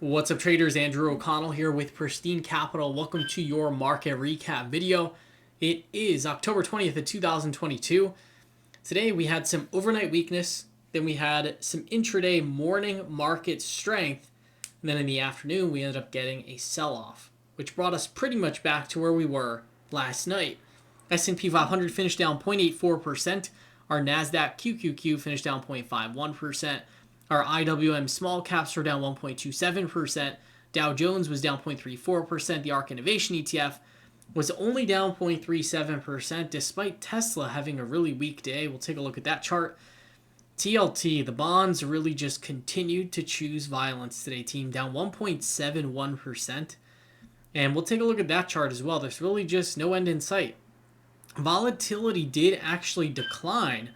What's up, traders? Andrew O'Connell here with Pristine Capital. Welcome to your market recap video. It is October 20th of 2022. Today we had some overnight weakness, then we had some intraday morning market strength, and then in the afternoon we ended up getting a sell-off, which brought us pretty much back to where we were last night. S&P 500 finished down 0.84%. Our NASDAQ QQQ finished down 0.51%. Our IWM small caps were down 1.27%. Dow Jones was down 0.34%. The ARK Innovation ETF was only down 0.37% despite Tesla having a really weak day. We'll take a look at that chart. TLT, the bonds really just continued to choose violence today, team, down 1.71%. And we'll take a look at that chart as well. There's really just no end in sight. Volatility did actually decline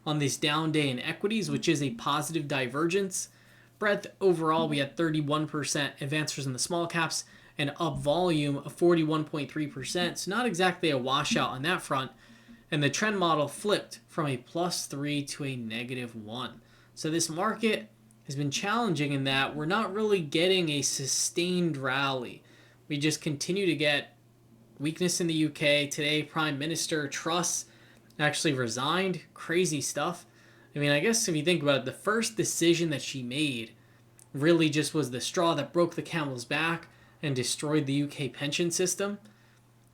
on this down day in equities, which is a positive divergence. Breadth overall, we had 31% advancers in the small caps and up volume of 41.3%. So not exactly a washout on that front. And the trend model flipped from a +3 to a -1. So this market has been challenging in that we're not really getting a sustained rally. We just continue to get weakness in the UK. Today, Prime Minister Truss actually resigned. Crazy stuff. I mean, I guess if you think about it, the first decision that she made really just was the straw that broke the camel's back and destroyed the UK pension system.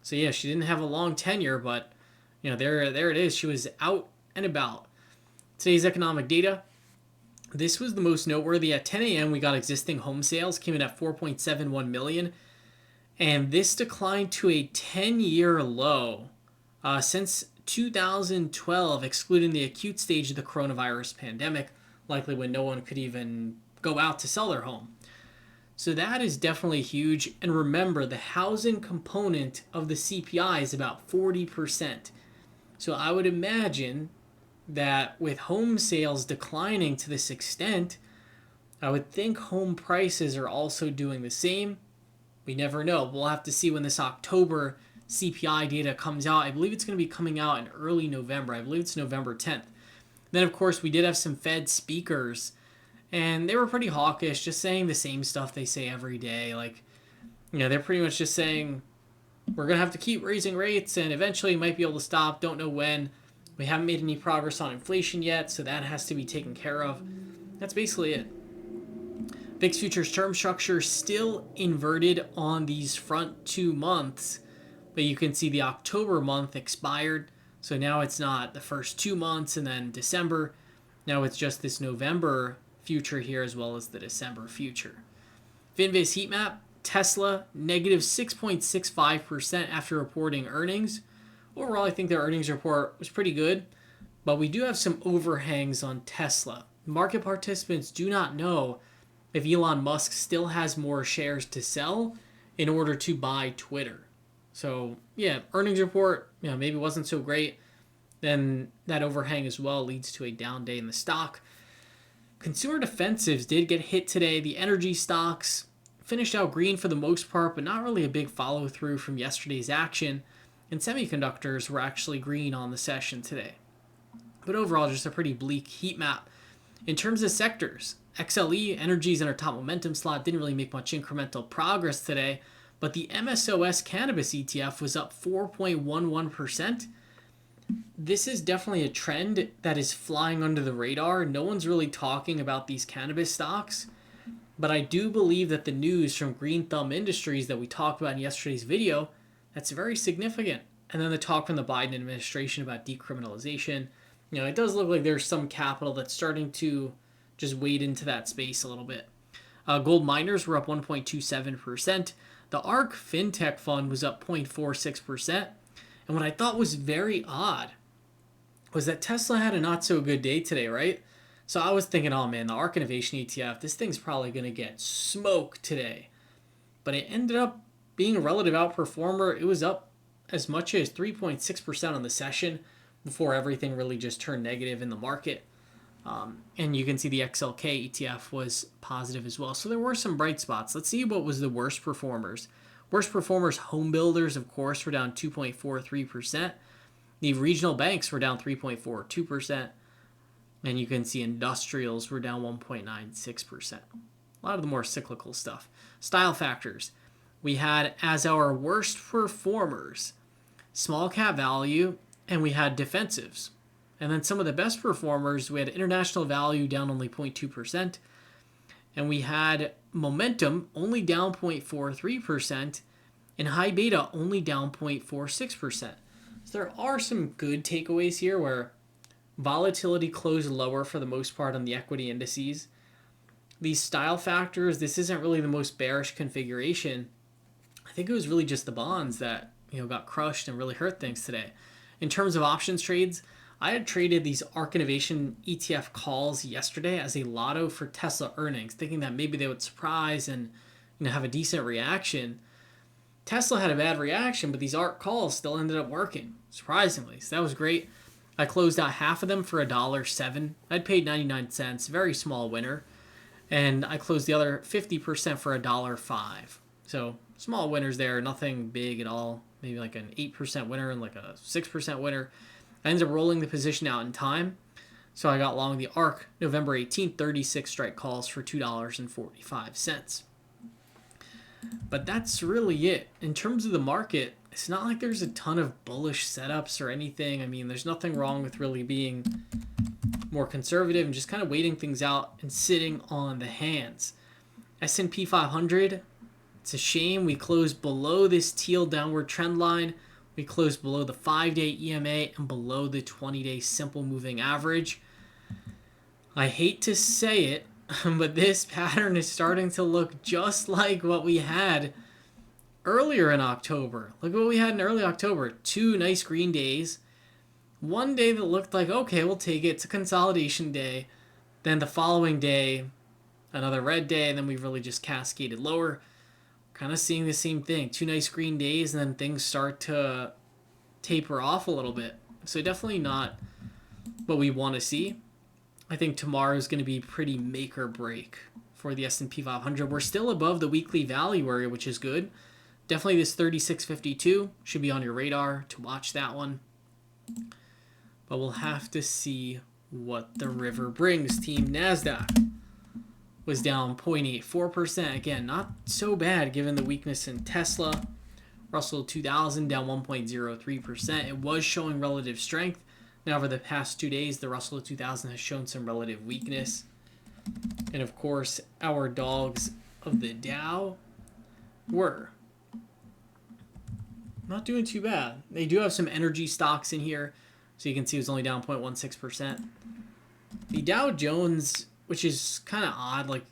So yeah, she didn't have a long tenure, but you know, there it is. She was out and about. Today's economic data. This was the most noteworthy. At 10 a.m., we got existing home sales, came in at 4.71 million. And this declined to a 10-year low since 2012, excluding the acute stage of the coronavirus pandemic, likely when no one could even go out to sell their home. So that is definitely huge. And remember, the housing component of the CPI is about 40%. So I would imagine that with home sales declining to this extent, I would think home prices are also doing the same. We never know. We'll have to see when this October CPI data comes out. I believe it's going to be coming out in early November. I believe it's November 10th. Then, of course, we did have some Fed speakers, and they were pretty hawkish, just saying the same stuff they say every day. Like, you know, they're pretty much just saying, we're going to have to keep raising rates, and eventually might be able to stop. Don't know when. We haven't made any progress on inflation yet, so that has to be taken care of. That's basically it. VIX Futures term structure still inverted on these front 2 months, but you can see the October month expired. So now it's not the first 2 months and then December. Now it's just this November future here as well as the December future. Finviz Heat Map, Tesla, negative 6.65% after reporting earnings. Overall, I think their earnings report was pretty good, but we do have some overhangs on Tesla. Market participants do not know if Elon Musk still has more shares to sell in order to buy Twitter. So yeah, earnings report, maybe wasn't so great. Then that overhang as well leads to a down day in the stock. Consumer defensives did get hit today. The energy stocks finished out green for the most part, but not really a big follow through from yesterday's action. And semiconductors were actually green on the session today. But overall, just a pretty bleak heat map. In terms of sectors, XLE, Energies in our top momentum slot, didn't really make much incremental progress today, but the MSOS Cannabis ETF was up 4.11%. This is definitely a trend that is flying under the radar. No one's really talking about these cannabis stocks, but I do believe that the news from Green Thumb Industries that we talked about in yesterday's video, that's very significant. And then the talk from the Biden administration about decriminalization. It does look like there's some capital that's starting to just wade into that space a little bit. Gold miners were up 1.27%. The ARK FinTech Fund was up 0.46%. And what I thought was very odd was that Tesla had a not so good day today, right? So I was thinking, oh man, the ARK Innovation ETF, this thing's probably going to get smoked today. But it ended up being a relative outperformer. It was up as much as 3.6% on the session before everything really just turned negative in the market. And you can see the XLK ETF was positive as well. So there were some bright spots. Let's see what was the worst performers. Worst performers, home builders, of course, were down 2.43%. The regional banks were down 3.42%. And you can see industrials were down 1.96%. A lot of the more cyclical stuff. Style factors. We had as our worst performers small cap value, and we had defensives. And then some of the best performers, we had international value down only 0.2%, and we had momentum only down 0.43%, and high beta only down 0.46%. So there are some good takeaways here where volatility closed lower for the most part on the equity indices. These style factors, this isn't really the most bearish configuration. I think it was really just the bonds that got crushed and really hurt things today. In terms of options trades, I had traded these ARK Innovation ETF calls yesterday as a lotto for Tesla earnings, thinking that maybe they would surprise and have a decent reaction. Tesla had a bad reaction, but these ARK calls still ended up working, surprisingly. So that was great. I closed out half of them for $1.07. I'd paid 99 cents, very small winner. And I closed the other 50% for $1.05. So small winners there, nothing big at all. Maybe like an 8% winner and like a 6% winner. I ended up rolling the position out in time. So I got long the ARK November 18th, 36 strike calls for $2.45. But that's really it. In terms of the market, it's not like there's a ton of bullish setups or anything. I mean, there's nothing wrong with really being more conservative and just kind of waiting things out and sitting on the hands. S&P 500, it's a shame we closed below this teal downward trend line. We closed below the 5-day EMA and below the 20-day simple moving average. I hate to say it, but this pattern is starting to look just like what we had earlier in October. Look at what we had in early October. 2 nice green days. One day that looked like, okay, we'll take it. It's a consolidation day. Then the following day, another red day, and then we really just cascaded lower. Kind of seeing the same thing. 2 nice green days, and then things start to taper off a little bit. So definitely not what we want to see. I think tomorrow is going to be pretty make or break for the S&P 500. We're still above the weekly value area, which is good. Definitely this 36.52 should be on your radar to watch that one. But we'll have to see what the river brings. Team NASDAQ was down 0.84%. Again, not so bad given the weakness in Tesla. Russell 2000 down 1.03%. It was showing relative strength. Now, over the past 2 days, the Russell 2000 has shown some relative weakness. And of course, our dogs of the Dow were not doing too bad. They do have some energy stocks in here. So you can see it was only down 0.16%. The Dow Jones, which is kind of odd, like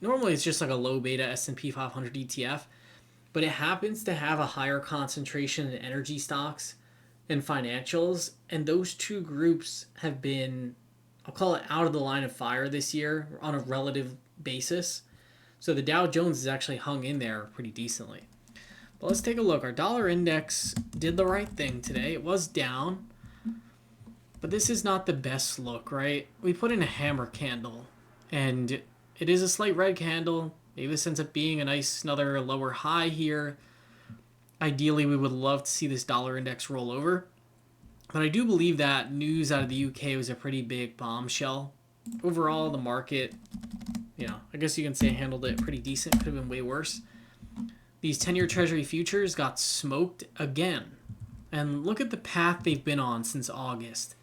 normally it's just like a low beta S&P 500 ETF, but it happens to have a higher concentration in energy stocks and financials, and those two groups have been, I'll call it out of the line of fire this year on a relative basis. So the Dow Jones has actually hung in there pretty decently. But let's take a look. Our dollar index did the right thing today. It was down. But this is not the best look, right? We put in a hammer candle, and it is a slight red candle. Maybe this ends up being a nice another lower high here. Ideally, we would love to see this dollar index roll over. But I do believe that news out of the UK was a pretty big bombshell. Overall, the market, I guess you can say handled it pretty decent. Could have been way worse. These 10-year Treasury futures got smoked again. And look at the path they've been on since August.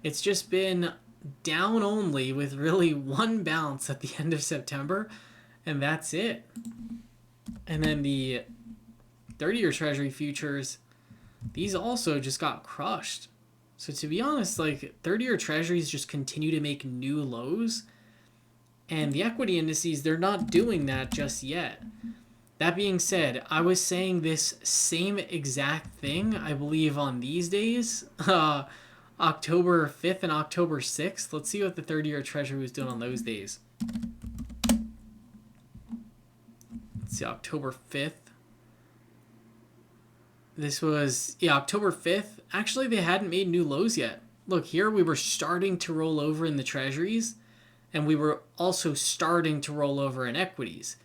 It's just been down only with really one bounce at the end of September, and that's it. And then the 30-year Treasury futures, these also just got crushed. So to be honest, like 30-year Treasuries just continue to make new lows, and the equity indices, they're not doing that just yet. That being said, I was saying this same exact thing, I believe, on these days. October 5th and October 6th. Let's see what the 30-year Treasury was doing on those days. Let's see, October 5th. This was, October 5th. Actually, they hadn't made new lows yet. Look, here we were starting to roll over in the Treasuries, and we were also starting to roll over in equities.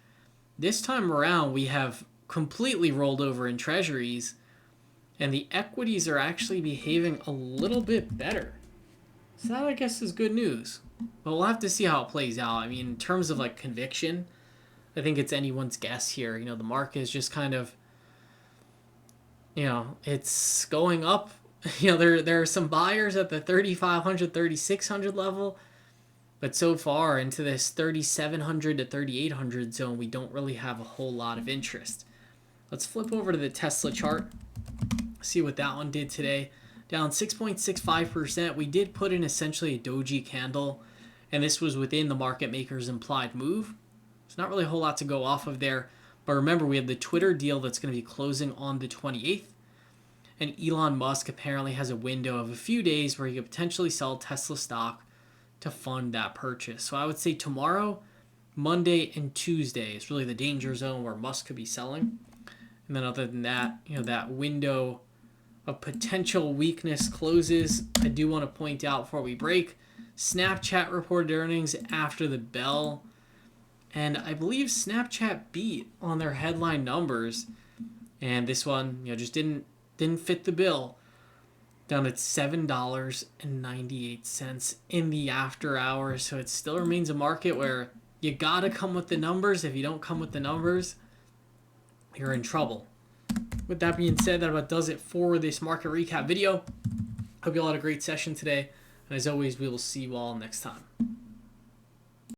This time around, we have completely rolled over in Treasuries, and the equities are actually behaving a little bit better. So that, I guess, is good news. But we'll have to see how it plays out. I mean, in terms of like conviction, I think it's anyone's guess here. You know, the market is just kind of, you know, it's going up. You know, there are some buyers at the 3,500, 3,600 level, but so far into this 3,700 to 3,800 zone, we don't really have a whole lot of interest. Let's flip over to the Tesla chart, see what that one did today. Down 6.65%. We did put in essentially a doji candle, and this was within the market maker's implied move. There's not really a whole lot to go off of there, but remember we have the Twitter deal that's going to be closing on the 28th. And Elon Musk apparently has a window of a few days where he could potentially sell Tesla stock to fund that purchase. So I would say tomorrow, Monday, and Tuesday is really the danger zone where Musk could be selling. And then other than that, you know, that window of potential weakness closes. I do want to point out before we break, Snapchat reported earnings after the bell. And I believe Snapchat beat on their headline numbers. And this one, you know, just didn't fit the bill. Down at $7.98 in the after hours. So it still remains a market where you gotta come with the numbers. If you don't come with the numbers, you're in trouble. With that being said, that about does it for this market recap video. Hope you all had a great session today. And as always, we will see you all next time.